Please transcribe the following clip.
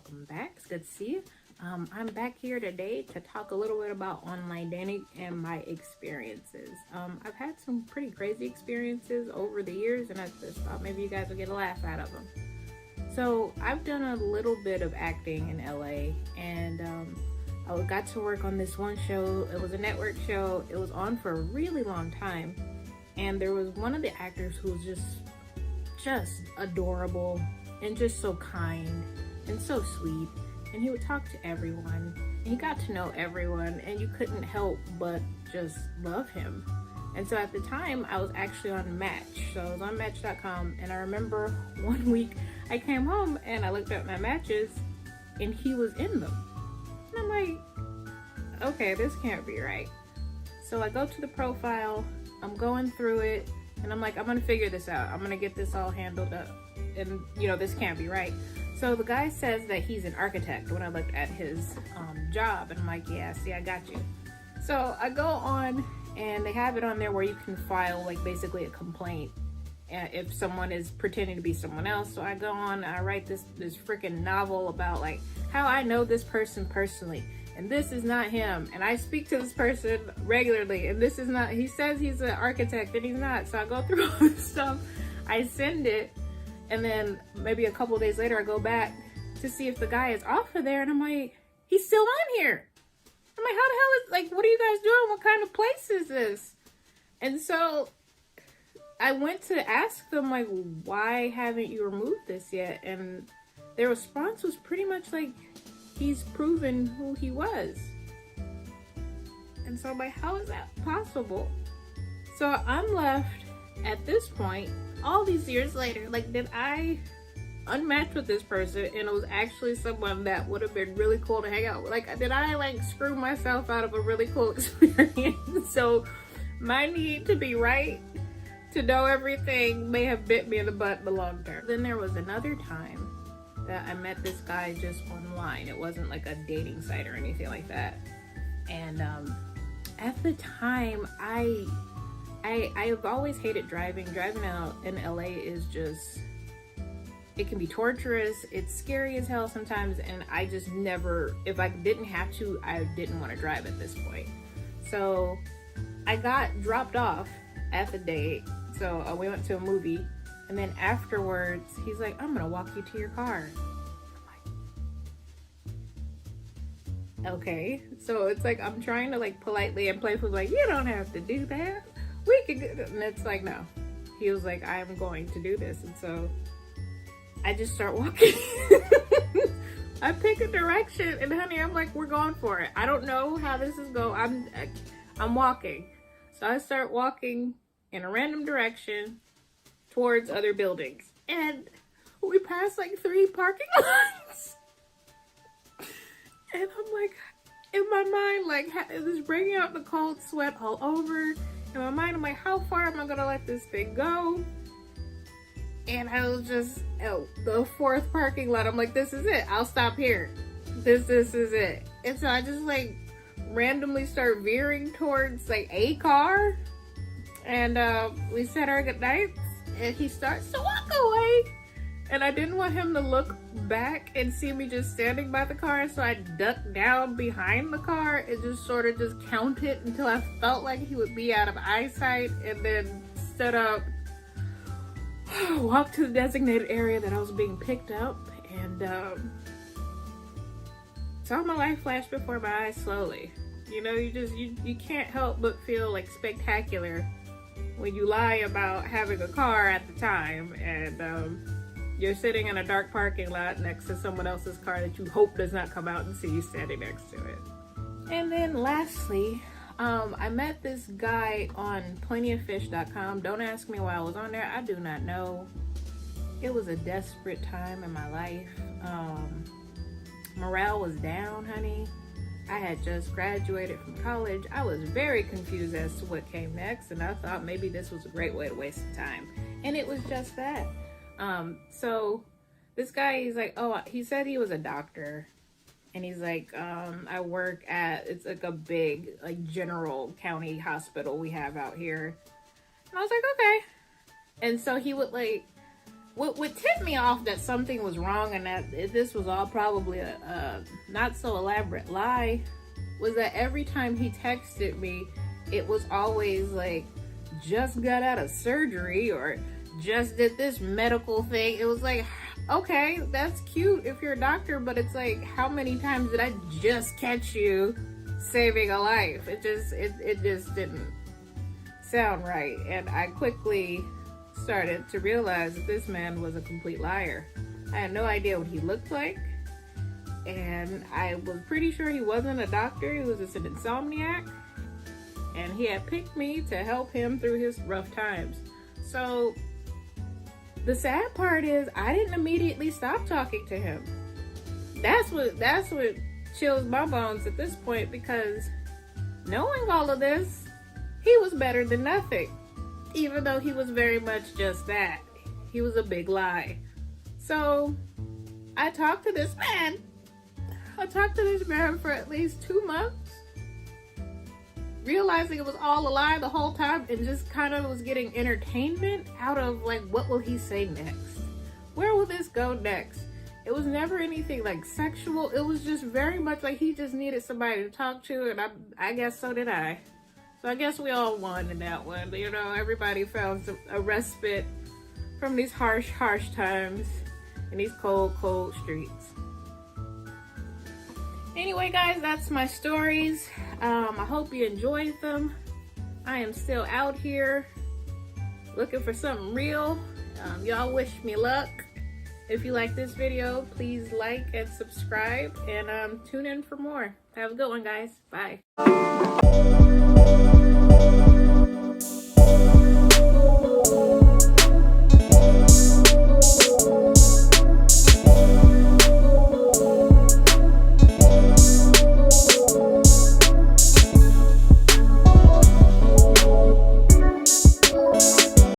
welcome back. It's good to see you. I'm back here today to talk a little bit about online dating and my experiences. I've had some pretty crazy experiences over the years, and I just thought maybe you guys would get a laugh out of them. So I've done a little bit of acting in LA, and I got to work on this one show. It was a network show. It was on for a really long time, and there was one of the actors who was just adorable and just so kind and so sweet, and he would talk to everyone and he got to know everyone, and you couldn't help but just love him. And so at the time I was actually on Match, so I was on Match.com, and I remember one week I came home and I looked at my matches and he was in them, and I'm like, okay, this can't be right. So I go to the profile, I'm going through it, and I'm like, I'm gonna figure this out. I'm gonna get this all handled up. And this can't be right. So the guy says that he's an architect when I looked at his job, and I'm like, yeah, see, I got you. So I go on, and they have it on there where you can file like basically a complaint if someone is pretending to be someone else. So I go on, I write this freaking novel about like how I know this person personally, and this is not him, and I speak to this person regularly, and this is not, he says he's an architect and he's not. So I go through all this stuff, I send it, and then maybe a couple days later I go back to see if the guy is off of there, and I'm like, he's still on here. I'm like, how the hell is, like, what are you guys doing? What kind of place is this? And so I went to ask them, like, why haven't you removed this yet? And their response was pretty much like, he's proven who he was. And so I'm like, how is that possible? So I'm left at this point, all these years later, like, did I unmatch with this person and it was actually someone that would have been really cool to hang out with? Like, did I like screw myself out of a really cool experience? So my need to be right, to know everything, may have bit me in the butt in the long term. Then there was another time that I met this guy just online. It wasn't like a dating site or anything like that. And at the time, I've always hated driving. Driving out in LA is just, it can be torturous. It's scary as hell sometimes, and I just never, if I didn't have to, I didn't want to drive at this point. So I got dropped off at the date. So we went to a movie, and then afterwards, he's like, I'm gonna walk you to your car. I'm like, okay. So it's like, I'm trying to like politely and playfully, like, you don't have to do that. We could get it. And it's like, no. He was like, I'm going to do this. And so I just start walking. I pick a direction, and honey, I'm like, we're going for it. I don't know how this is going. I'm walking. So I start walking in a random direction towards other buildings, and we pass like 3 parking lots. And I'm like, in my mind, like, it was bringing out the cold sweat all over. In my mind, I'm like, how far am I gonna let this thing go? And I was just, the 4th parking lot, I'm like, this is it. I'll stop here. This is it. And so I just like randomly start veering towards like a car, and we said our goodnights, and he starts to walk away. And I didn't want him to look back and see me just standing by the car, so I ducked down behind the car and just sort of just counted until I felt like he would be out of eyesight, and then stood up, walked to the designated area that I was being picked up, and saw my life flash before my eyes slowly. You can't help but feel like spectacular when you lie about having a car at the time, and you're sitting in a dark parking lot next to someone else's car that you hope does not come out and see you standing next to it. And then lastly, I met this guy on plentyoffish.com. Don't ask me why I was on there. I do not know. It was a desperate time in my life. Morale was down, honey. I had just graduated from college. I was very confused as to what came next, and I thought maybe this was a great way to waste time. And it was just that. So this guy, he's like, oh, he said he was a doctor. And he's like, I work at, it's like a big, like, general county hospital we have out here. And I was like, okay. And so he would, like, what tipped me off that something was wrong and that this was all probably a not so elaborate lie was that every time he texted me, it was always like, just got out of surgery or just did this medical thing. It was like, okay, that's cute if you're a doctor, but it's like, how many times did I just catch you saving a life? It just didn't sound right. And I quickly started to realize that this man was a complete liar. I had no idea what he looked like, and I was pretty sure he wasn't a doctor. He was just an insomniac, and he had picked me to help him through his rough times. So the sad part is I didn't immediately stop talking to him. That's what chills my bones at this point, because knowing all of this, he was better than nothing. Even though he was very much just that. He was a big lie. So I talked to this man. For at least 2 months, realizing it was all a lie the whole time, and just kind of was getting entertainment out of like, what will he say next? Where will this go next? It was never anything like sexual. It was just very much like he just needed somebody to talk to, and I guess so did I. So I guess we all won in that one. You know, everybody found a respite from these harsh times in these cold streets. Anyway, guys, that's my stories. I hope you enjoyed them. I am still out here looking for something real. Y'all wish me luck. If you like this video, please like and subscribe, and tune in for more. Have a good one, guys. Bye.